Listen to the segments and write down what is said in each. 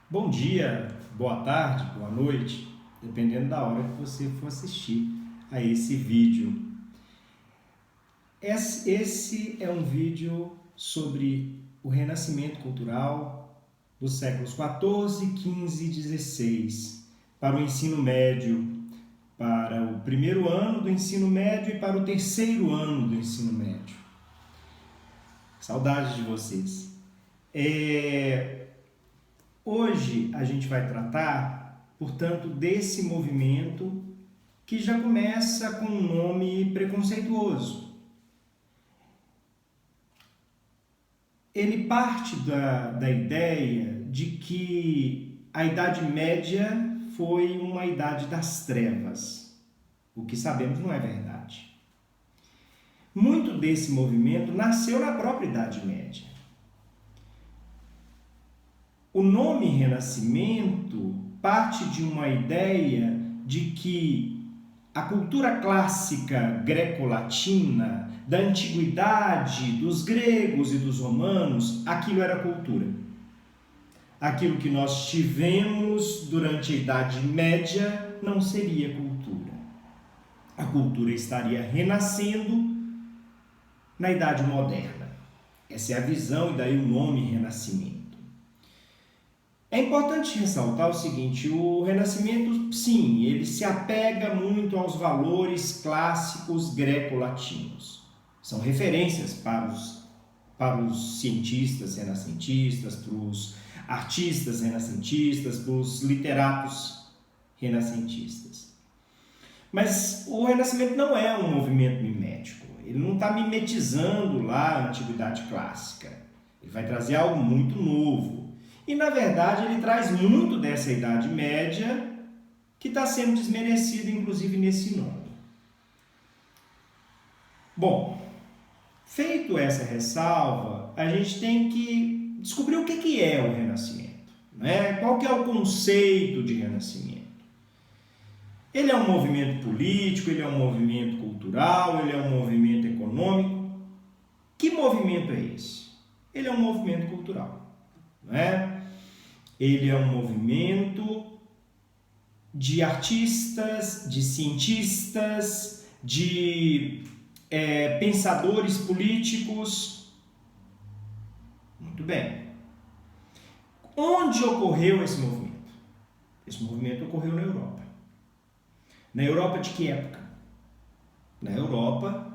Bom dia, boa tarde, boa noite, dependendo da hora que você for assistir a esse vídeo. Esse é um vídeo sobre o renascimento cultural dos séculos 14, 15 e 16 para o ensino médio, para o primeiro ano do ensino médio e para o terceiro ano do ensino médio. Saudades de vocês. Hoje a gente vai tratar, portanto, desse movimento que já começa com um nome preconceituoso. Ele parte da ideia de que a Idade Média foi uma idade das trevas, o que sabemos não é verdade. Muito desse movimento nasceu na própria Idade Média. O nome Renascimento parte de uma ideia de que a cultura clássica greco-latina, da antiguidade, dos gregos e dos romanos, aquilo era cultura. Aquilo que nós tivemos durante a Idade Média não seria cultura. A cultura estaria renascendo na Idade Moderna. Essa é a visão e daí o nome Renascimento. É importante ressaltar o seguinte, o Renascimento, sim, ele se apega muito aos valores clássicos greco-latinos. São referências para os cientistas renascentistas, para os artistas renascentistas, para os literatos renascentistas. Mas o Renascimento não é um movimento mimético, ele não está mimetizando lá a antiguidade clássica, ele vai trazer algo muito novo. E, na verdade, ele traz muito dessa Idade Média que está sendo desmerecido, inclusive, nesse nome. Bom, feito essa ressalva, a gente tem que descobrir o que é o Renascimento, né? Qual que é o conceito de Renascimento? Ele é um movimento político, ele é um movimento cultural, ele é um movimento econômico. Que movimento é esse? Ele é um movimento cultural, não é? Ele é um movimento de artistas, de cientistas, de pensadores políticos. Muito bem. Onde ocorreu esse movimento? Esse movimento ocorreu na Europa. Na Europa de que época? Na Europa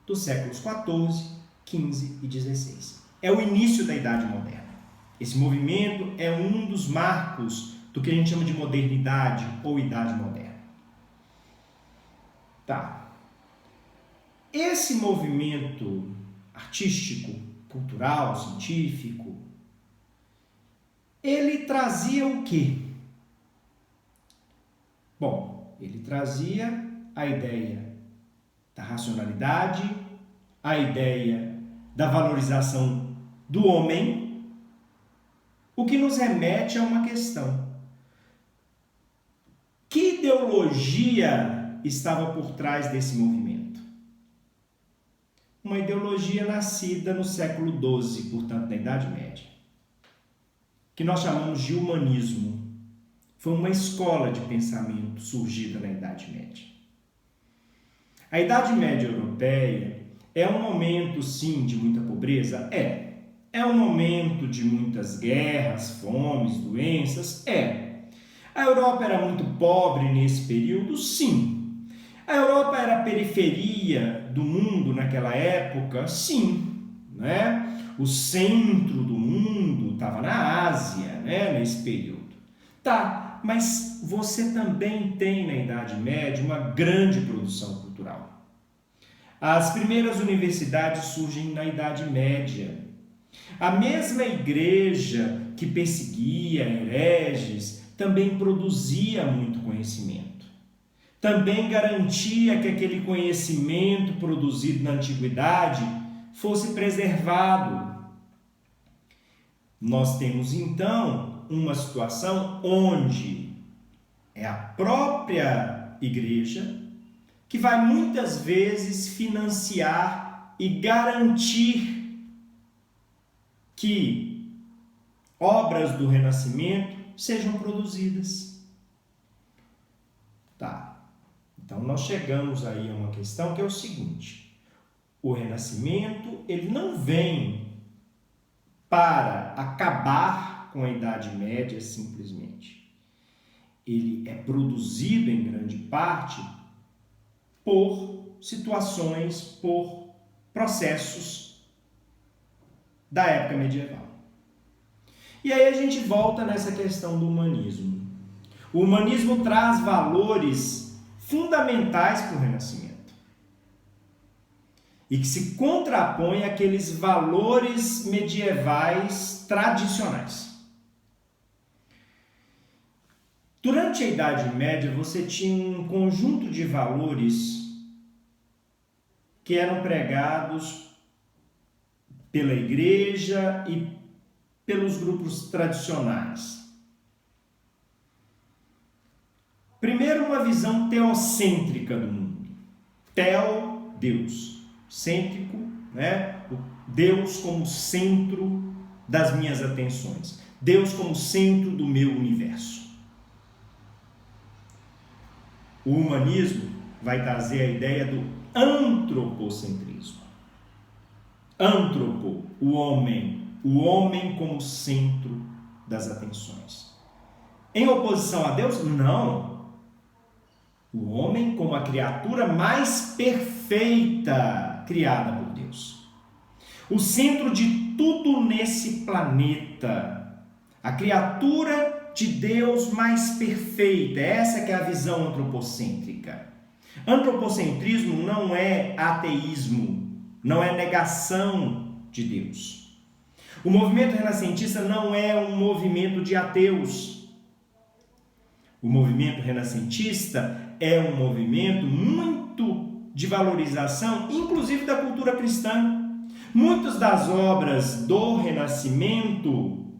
dos séculos 14, 15 e 16. É o início da Idade Moderna. Esse movimento é um dos marcos do que a gente chama de modernidade ou Idade Moderna. Tá. Esse movimento artístico, cultural, científico, ele trazia o quê? Bom, ele trazia a ideia da racionalidade, a ideia da valorização do homem, o que nos remete a uma questão. Que ideologia estava por trás desse movimento? Uma ideologia nascida no século XII, portanto, na Idade Média, que nós chamamos de humanismo. Foi uma escola de pensamento surgida na Idade Média. A Idade Média europeia é um momento, sim, de muita pobreza? É um momento de muitas guerras, fomes, doenças? A Europa era muito pobre nesse período? Sim. A Europa era a periferia do mundo naquela época? Sim. Né? O centro do mundo estava na Ásia, né? Nesse período. Tá, mas você também tem na Idade Média uma grande produção cultural. As primeiras universidades surgem na Idade Média. A mesma igreja que perseguia hereges também produzia muito conhecimento. Também garantia que aquele conhecimento produzido na antiguidade fosse preservado. Nós temos então uma situação onde é a própria igreja que vai muitas vezes financiar e garantir que obras do Renascimento sejam produzidas. Tá. Então nós chegamos aí a uma questão que é o seguinte: o Renascimento, ele não vem para acabar com a Idade Média simplesmente. Ele é produzido em grande parte por situações, por processos da época medieval. E aí a gente volta nessa questão do humanismo. O humanismo traz valores fundamentais para o Renascimento e que se contrapõe àqueles valores medievais tradicionais. Durante a Idade Média, você tinha um conjunto de valores que eram pregados pela igreja e pelos grupos tradicionais. Primeiro, uma visão teocêntrica do mundo. Teo, Deus. Cêntrico, né? O Deus como centro das minhas atenções. Deus como centro do meu universo. O humanismo vai trazer a ideia do antropocentrismo. Antropo, o homem como centro das atenções. Em oposição a Deus? Não. O homem como a criatura mais perfeita criada por Deus. O centro de tudo nesse planeta. A criatura de Deus mais perfeita. Essa que é a visão antropocêntrica. Antropocentrismo não é ateísmo, não é negação de Deus. O movimento renascentista não é um movimento de ateus. O movimento renascentista é um movimento muito de valorização, inclusive da cultura cristã. Muitas das obras do Renascimento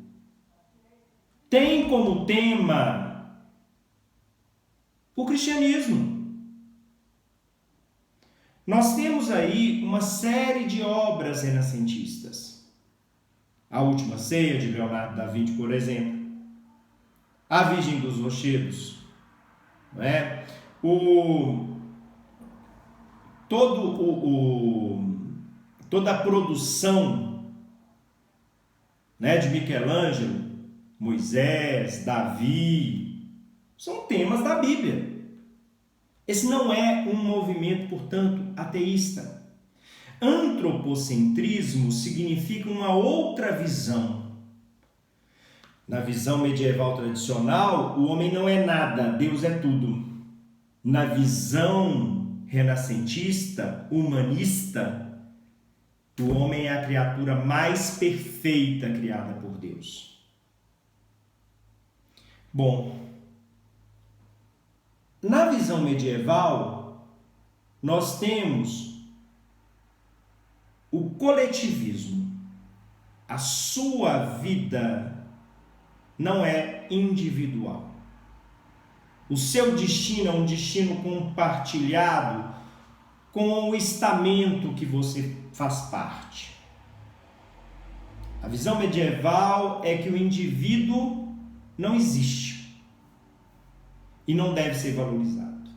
têm como tema o cristianismo. Nós temos aí uma série de obras renascentistas. A Última Ceia, de Leonardo da Vinci, por exemplo. A Virgem dos Rochedos. Não é? Toda a produção, né, de Michelangelo, Moisés, Davi, são temas da Bíblia. Esse não é um movimento, portanto, ateísta. Antropocentrismo significa uma outra visão. Na visão medieval tradicional, o homem não é nada, Deus é tudo. Na visão renascentista, humanista, o homem é a criatura mais perfeita criada por Deus. Bom, na visão medieval, nós temos o coletivismo. A sua vida não é individual. O seu destino é um destino compartilhado com o estamento que você faz parte. A visão medieval é que o indivíduo não existe e não deve ser valorizado.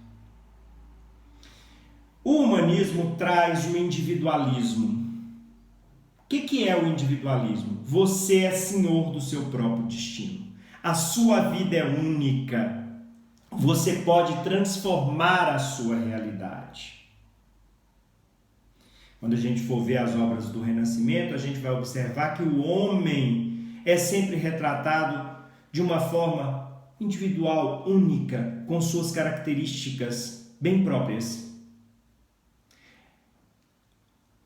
O humanismo traz o individualismo. O que é o individualismo? Você é senhor do seu próprio destino. A sua vida é única. Você pode transformar a sua realidade. Quando a gente for ver as obras do Renascimento, a gente vai observar que o homem é sempre retratado de uma forma individual, única, com suas características bem próprias.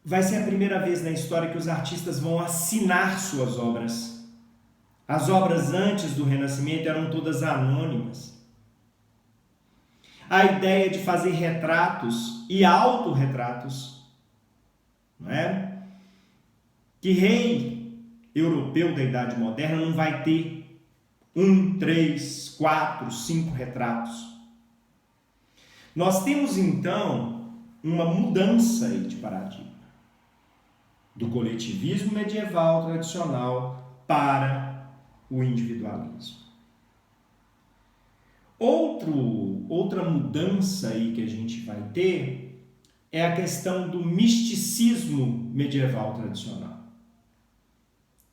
Vai ser a primeira vez na história que os artistas vão assinar suas obras. As obras antes do Renascimento eram todas anônimas. A ideia de fazer retratos e autorretratos, não é? Que rei europeu da Idade Moderna não vai ter 1, 3, 4, 5 retratos. Nós temos então uma mudança aí de paradigma do coletivismo medieval tradicional para o individualismo. Outra mudança aí que a gente vai ter é a questão do misticismo medieval tradicional.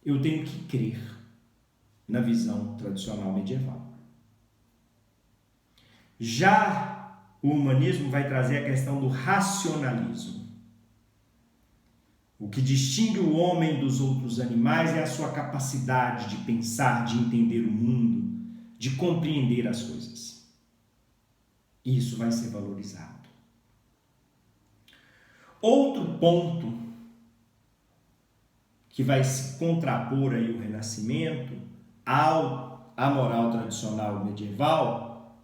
Eu tenho que crer na visão tradicional medieval. Já o humanismo vai trazer a questão do racionalismo. O que distingue o homem dos outros animais é a sua capacidade de pensar, de entender o mundo, de compreender as coisas. Isso vai ser valorizado. Outro ponto que vai se contrapor aí o Renascimento à moral tradicional medieval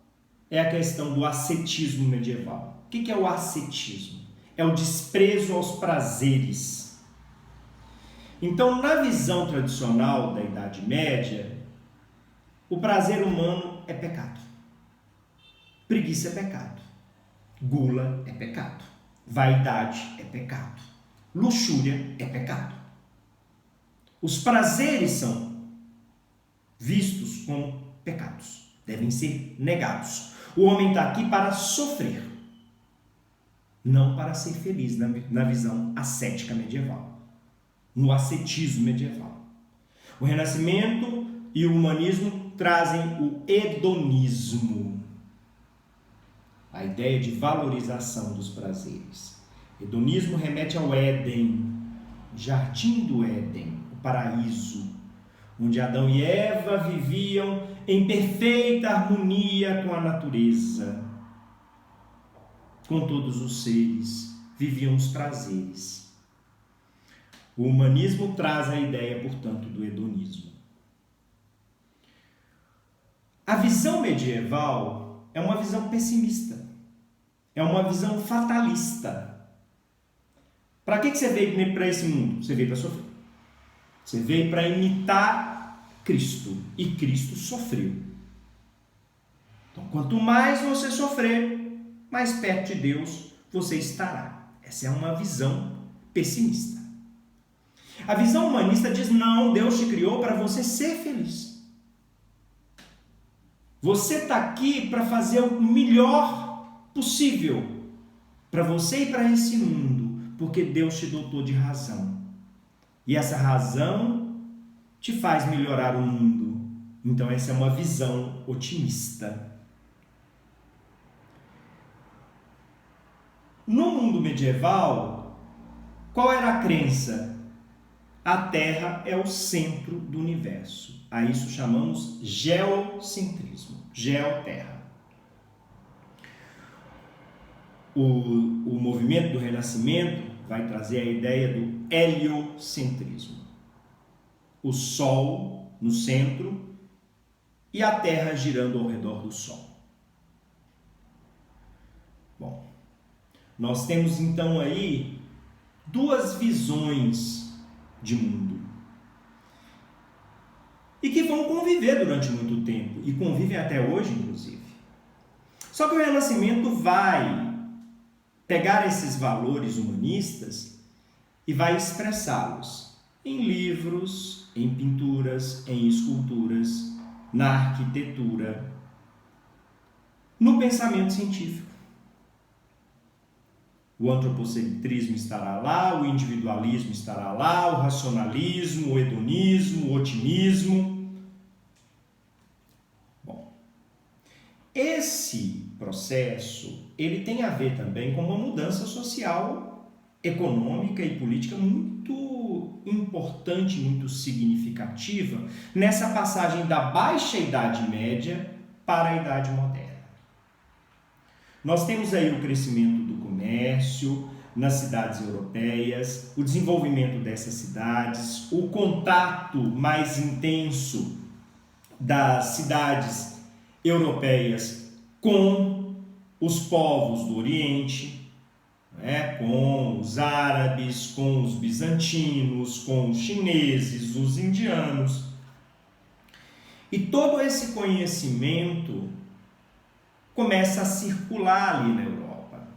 é a questão do ascetismo medieval. O que é o ascetismo? É o desprezo aos prazeres. Então, na visão tradicional da Idade Média, o prazer humano é pecado. Preguiça é pecado. Gula é pecado. Vaidade é pecado. Luxúria é pecado. Os prazeres são vistos como pecados. Devem ser negados. O homem está aqui para sofrer, não para ser feliz na visão ascética medieval, no ascetismo medieval. O Renascimento e o humanismo trazem o hedonismo, a ideia de valorização dos prazeres. Hedonismo remete ao Éden, jardim do Éden, o paraíso, onde Adão e Eva viviam em perfeita harmonia com a natureza, com todos os seres, viviam os prazeres. O humanismo traz a ideia, portanto, do hedonismo. A visão medieval é uma visão pessimista, é uma visão fatalista. Para que você veio para esse mundo? Você veio para sofrer. Você veio para imitar Cristo, e Cristo sofreu. Então, quanto mais você sofrer, mais perto de Deus você estará. Essa é uma visão pessimista. A visão humanista diz: não, Deus te criou para você ser feliz. Você está aqui para fazer o melhor possível para você e para esse mundo, porque Deus te dotou de razão. E essa razão te faz melhorar o mundo. Então essa é uma visão otimista. No mundo medieval, qual era a crença? A Terra é o centro do universo. A isso chamamos geocentrismo, geoterra. O movimento do Renascimento vai trazer a ideia do heliocentrismo. O Sol no centro e a Terra girando ao redor do Sol. Bom, nós temos então aí duas visões de mundo e que vão conviver durante muito tempo e convivem até hoje, inclusive. Só que o Renascimento vai pegar esses valores humanistas e vai expressá-los em livros, em pinturas, em esculturas, na arquitetura, no pensamento científico. O antropocentrismo estará lá, o individualismo estará lá, o racionalismo, o hedonismo, o otimismo. Bom, esse processo, ele tem a ver também com uma mudança social, econômica e política muito importante, muito significativa nessa passagem da Baixa Idade Média para a Idade Moderna. Nós temos aí o crescimento do comércio nas cidades europeias, o desenvolvimento dessas cidades, o contato mais intenso das cidades europeias com os povos do Oriente, com os árabes, com os bizantinos, com os chineses, os indianos. E todo esse conhecimento começa a circular ali na Europa.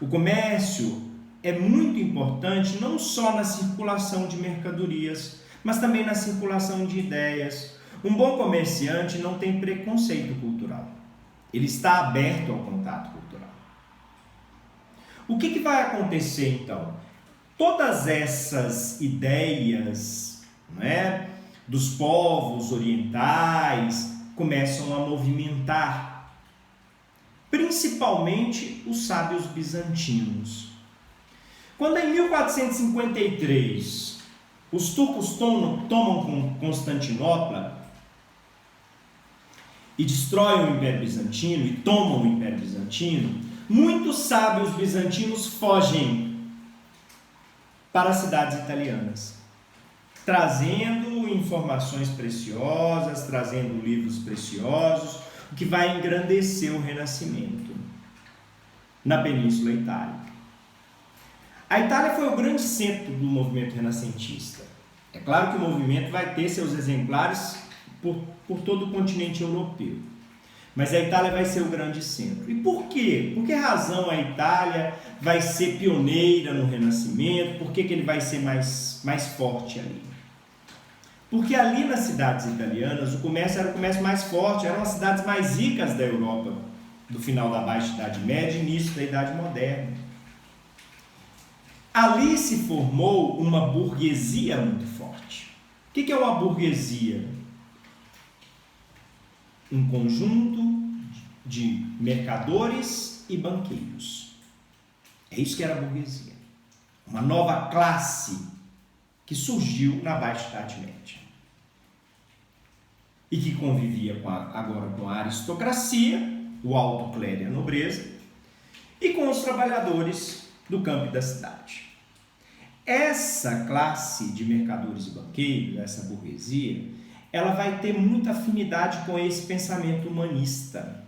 O comércio é muito importante não só na circulação de mercadorias, mas também na circulação de ideias. Um bom comerciante não tem preconceito cultural. Ele está aberto ao contato cultural. O que vai acontecer então? Todas essas ideias, não é, dos povos orientais começam a movimentar, principalmente os sábios bizantinos. Quando em 1453 os turcos tomam Constantinopla e destroem o Império Bizantino e tomam o Império Bizantino, muitos sábios bizantinos fogem para as cidades italianas, trazendo informações preciosas, trazendo livros preciosos, o que vai engrandecer o Renascimento na Península Itálica. A Itália foi o grande centro do movimento renascentista. É claro que o movimento vai ter seus exemplares por todo o continente europeu, mas a Itália vai ser o grande centro. E por quê? Por que razão a Itália vai ser pioneira no Renascimento? Por que ele vai ser mais forte ali? Porque ali nas cidades italianas o comércio era o comércio mais forte, eram as cidades mais ricas da Europa, do final da Baixa Idade Média e início da Idade Moderna. Ali se formou uma burguesia muito forte. O que é uma burguesia? Um conjunto de mercadores e banqueiros. É isso que era a burguesia. Uma nova classe que surgiu na Baixa Idade Média. E que convivia agora com a aristocracia, o alto clero e a nobreza, e com os trabalhadores do campo e da cidade. Essa classe de mercadores e banqueiros, essa burguesia, ela vai ter muita afinidade com esse pensamento humanista.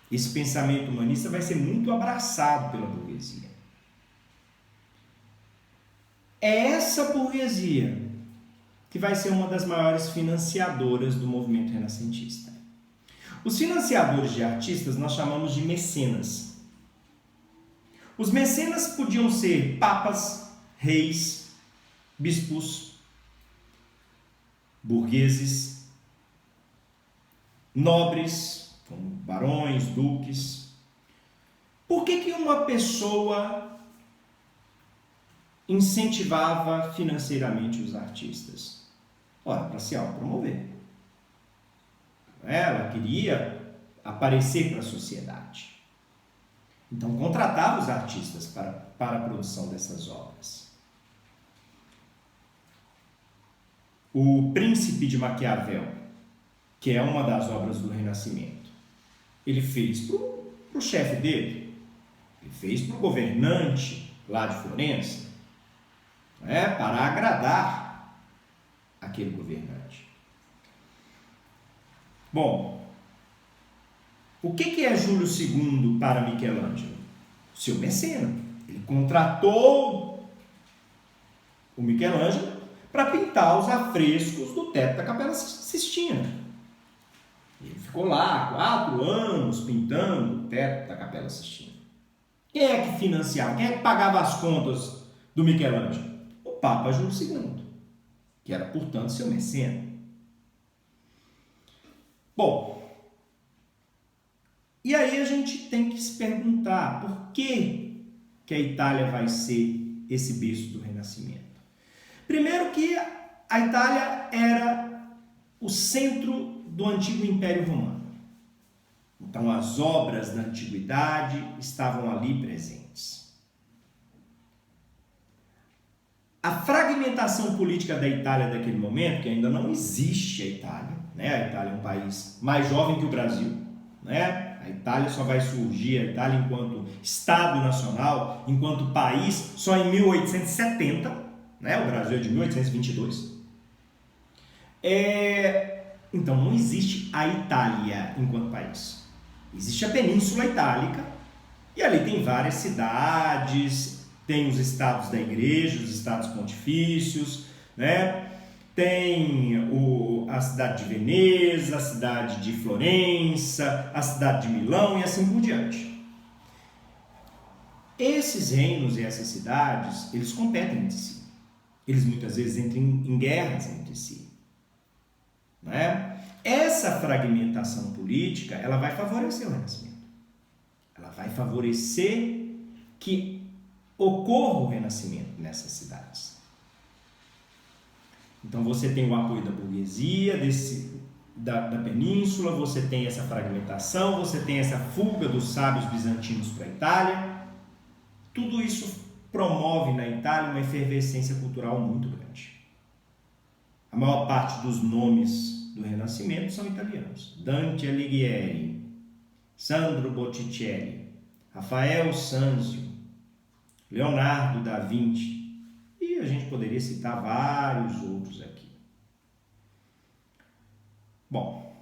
Esse pensamento humanista vai ser muito abraçado pela burguesia. É essa burguesia que vai ser uma das maiores financiadoras do movimento renascentista. Os financiadores de artistas nós chamamos de mecenas. Os mecenas podiam ser papas, reis, bispos, burgueses, nobres, como barões, duques. Por que uma pessoa incentivava financeiramente os artistas? Ora, para se autopromover. Ela queria aparecer para a sociedade. Então, contratava os artistas para a produção dessas obras. O Príncipe de Maquiavel, que é uma das obras do Renascimento, ele fez para o chefe dele, ele fez para o governante lá de Florença, para agradar aquele governante. Bom, o que é Júlio II para Michelangelo? Seu mecena. Ele contratou o Michelangelo para pintar os afrescos do teto da Capela Sistina. Ele ficou lá 4 anos pintando o teto da Capela Sistina. Quem é que financiava? Quem é que pagava as contas do Michelangelo? O Papa Júlio II, que era, portanto, seu mecena. Bom, e aí a gente tem que se perguntar por que a Itália vai ser esse berço do Renascimento. Primeiro que a Itália era o centro do antigo Império Romano. Então as obras da antiguidade estavam ali presentes. A fragmentação política da Itália daquele momento, que ainda não existe a Itália, a Itália é um país mais jovem que o Brasil, A Itália só vai surgir, a Itália enquanto Estado nacional, enquanto país, só em 1870, O Brasil é de 1822. Então não existe a Itália enquanto país. Existe a Península Itálica, e ali tem várias cidades, tem os estados da igreja, os estados pontifícios, Tem a cidade de Veneza, a cidade de Florença, a cidade de Milão e assim por diante. Esses reinos e essas cidades, eles competem entre si. Eles muitas vezes entram em guerras entre si. Não é? Essa fragmentação política, ela vai favorecer o Renascimento. Ela vai favorecer que ocorra o Renascimento nessas cidades. Então você tem o apoio da burguesia, da península, você tem essa fragmentação, você tem essa fuga dos sábios bizantinos para a Itália. Tudo isso promove na Itália uma efervescência cultural muito grande. A maior parte dos nomes do Renascimento são italianos. Dante Alighieri, Sandro Botticelli, Rafael Sanzio, Leonardo da Vinci, e a gente poderia citar vários outros aqui. Bom,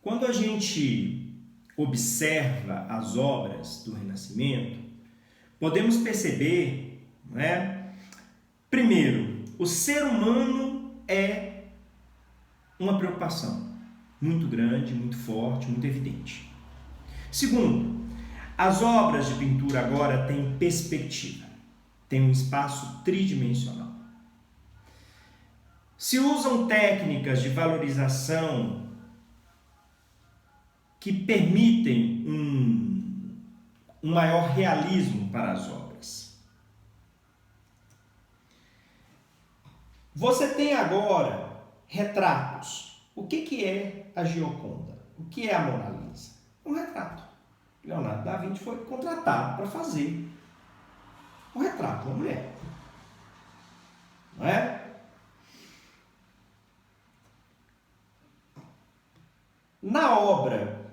quando a gente observa as obras do Renascimento, podemos perceber, não é? Primeiro, o ser humano é uma preocupação muito grande, muito forte, muito evidente. Segundo, as obras de pintura agora têm perspectiva, têm um espaço tridimensional. Se usam técnicas de valorização que permitem um maior realismo para as obras. Você tem agora retratos. O que é a Gioconda? O que é a Mona Lisa? Um retrato. Leonardo da Vinci foi contratado para fazer um retrato de uma mulher. Não é? Na obra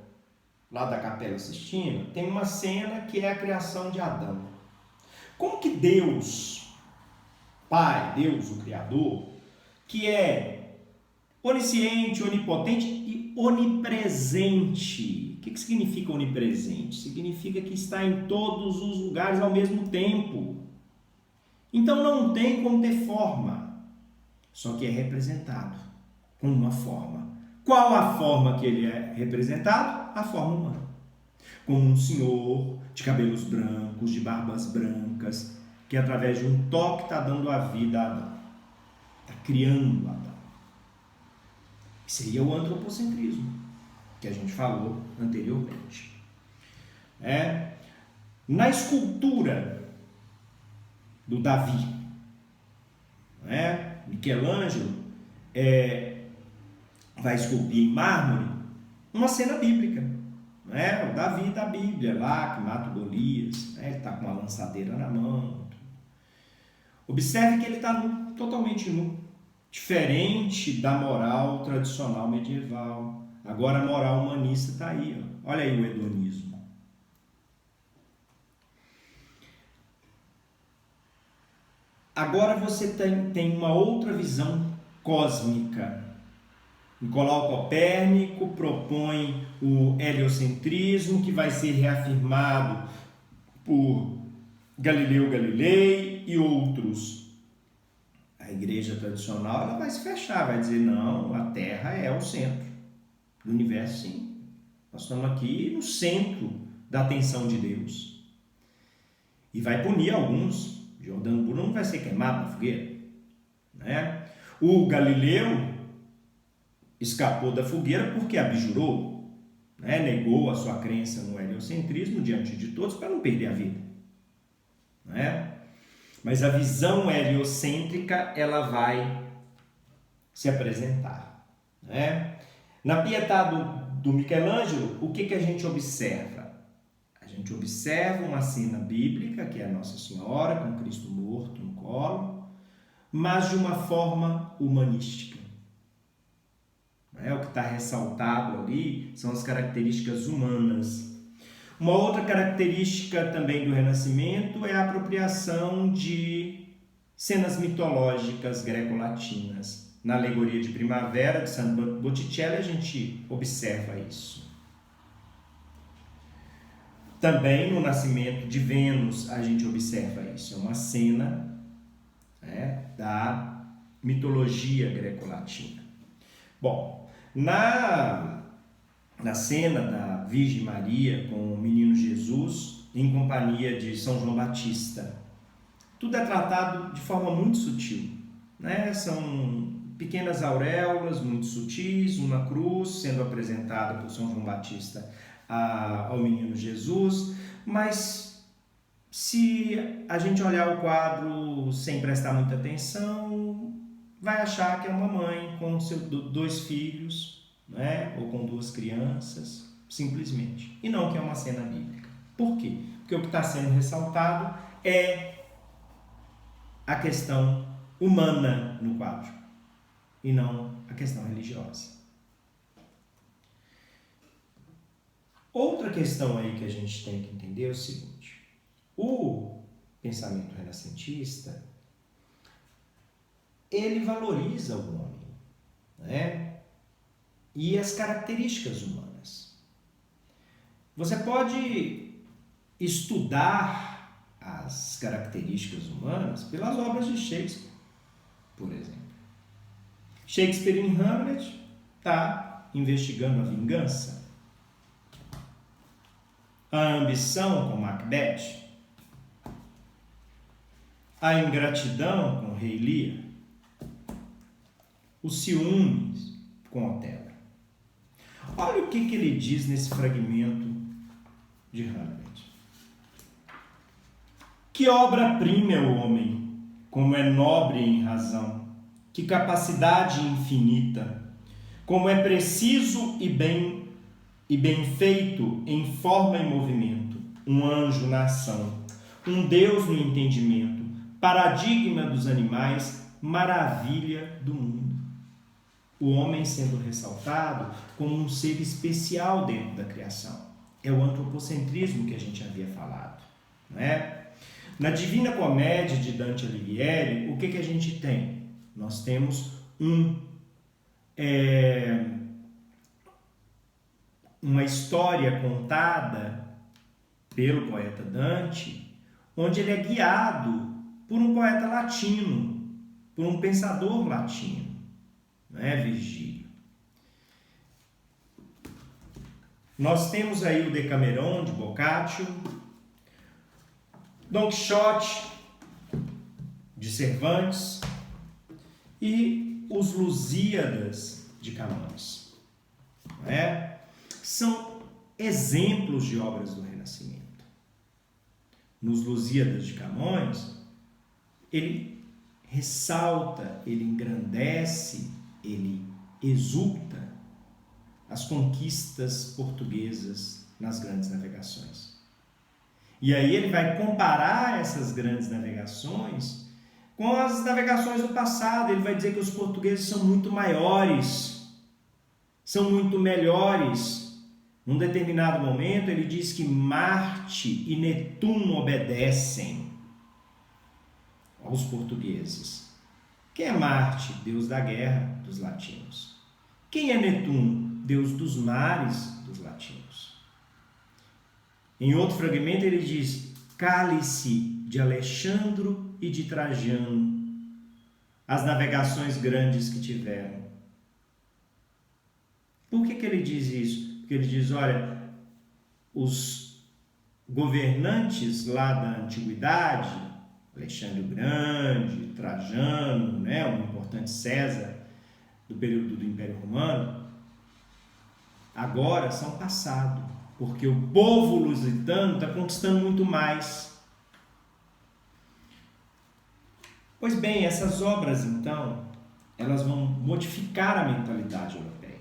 lá da Capela Sistina, tem uma cena que é a criação de Adão. Como que Deus, Pai, Deus, o Criador, que é onisciente, onipotente e onipresente. O que significa onipresente? Significa que está em todos os lugares ao mesmo tempo. Então não tem como ter forma, só que é representado com uma forma. Qual a forma que ele é representado? A forma humana. Como um senhor de cabelos brancos, de barbas brancas, que através de um toque está dando a vida a Adão. Está criando Adão. Seria o antropocentrismo, que a gente falou anteriormente. Na escultura do Davi, Michelangelo vai esculpir em mármore uma cena bíblica. O Davi da Bíblia lá, que mata o Golias, ele está com uma lançadeira na mão. Observe que ele está nu, totalmente nu. Diferente da moral tradicional medieval. Agora a moral humanista está aí. Ó. Olha aí o hedonismo. Agora você tem uma outra visão cósmica. Nicolau Copérnico propõe o heliocentrismo, que vai ser reafirmado por Galileu Galilei e outros. A igreja tradicional ela vai se fechar, vai dizer, não, a Terra é o centro do universo, sim. Nós estamos aqui no centro da atenção de Deus. E vai punir alguns. Giordano Bruno vai ser queimado na fogueira. O Galileu escapou da fogueira porque abjurou, negou a sua crença no heliocentrismo diante de todos para não perder a vida. Mas a visão heliocêntrica ela vai se apresentar. Na Pietà do Michelangelo, o que a gente observa? A gente observa uma cena bíblica, que é a Nossa Senhora, com Cristo morto no colo, mas de uma forma humanística. O que está ressaltado ali são as características humanas. Uma outra característica também do Renascimento é a apropriação de cenas mitológicas greco-latinas. Na Alegoria de Primavera, de Sandro Botticelli, a gente observa isso. Também no Nascimento de Vênus, a gente observa isso. É uma cena da mitologia greco-latina. Bom, na na cena da Virgem Maria com o menino Jesus em companhia de São João Batista. Tudo é tratado de forma muito sutil, né? São pequenas auréolas muito sutis, uma cruz sendo apresentada por São João Batista ao menino Jesus, mas se a gente olhar o quadro sem prestar muita atenção, vai achar que é uma mãe com seus 2 filhos, né? Ou com 2 crianças, simplesmente, e não que é uma cena bíblica. Por quê? Porque o que está sendo ressaltado é a questão humana no quadro e não a questão religiosa. Outra questão aí que a gente tem que entender é o seguinte: o pensamento renascentista, ele valoriza o homem, né? E as características humanas. Você pode estudar as características humanas pelas obras de Shakespeare, por exemplo. Shakespeare em Hamlet está investigando a vingança, a ambição com Macbeth, a ingratidão com Rei Lear, os ciúmes com Otelo. Olha o que ele diz nesse fragmento de Hamlet. Que obra-prima é o homem, como é nobre em razão, que capacidade infinita, como é preciso e bem feito em forma e movimento, um anjo na ação, um Deus no entendimento, paradigma dos animais, maravilha do mundo. O homem sendo ressaltado como um ser especial dentro da criação. É o antropocentrismo que a gente havia falado, não é? Na Divina Comédia de Dante Alighieri, o que a gente tem? Nós temos uma história contada pelo poeta Dante, onde ele é guiado por um poeta latino, por um pensador latino, não é, Virgílio? Nós temos aí o Decameron de Boccaccio, Don Quixote de Cervantes e os Lusíadas de Camões, não é? São exemplos de obras do Renascimento. Nos Lusíadas de Camões, ele ressalta, ele engrandece, ele exulta as conquistas portuguesas nas grandes navegações. E aí ele vai comparar essas grandes navegações com as navegações do passado. Ele vai dizer que os portugueses são muito maiores, são muito melhores. Num determinado momento ele diz que Marte e Netuno obedecem aos portugueses. Quem é Marte? Deus da guerra dos latinos. Quem é Netuno? Deus dos mares dos latinos. Em outro fragmento ele diz: cálice de Alexandro e de Trajano, as navegações grandes que tiveram. Por que ele diz isso? Porque ele diz, olha, os governantes lá da antiguidade, Alexandre o Grande, Trajano, né, um importante César do período do Império Romano, agora são passado, porque o povo lusitano está conquistando muito mais. Pois bem, essas obras, então, elas vão modificar a mentalidade europeia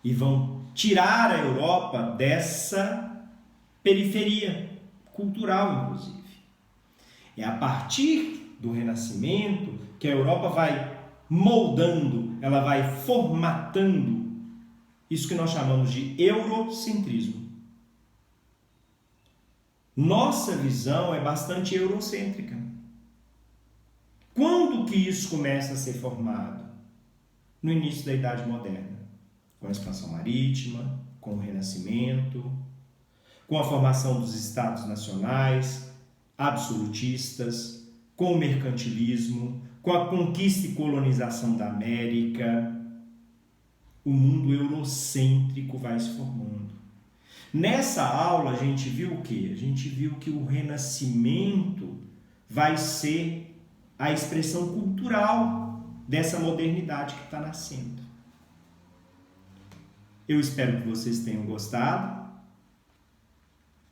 e vão tirar a Europa dessa periferia cultural, inclusive. É a partir do Renascimento que a Europa vai moldando, ela vai formatando isso que nós chamamos de eurocentrismo. Nossa visão é bastante eurocêntrica. Quando que isso começa a ser formado? No início da Idade Moderna, com a expansão marítima, com o Renascimento, com a formação dos Estados nacionais, absolutistas, com o mercantilismo, com a conquista e colonização da América, o mundo eurocêntrico vai se formando. Nessa aula a gente viu o quê? A gente viu que o renascimento vai ser a expressão cultural dessa modernidade que está nascendo. Eu espero que vocês tenham gostado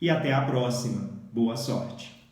e até a próxima. Boa sorte!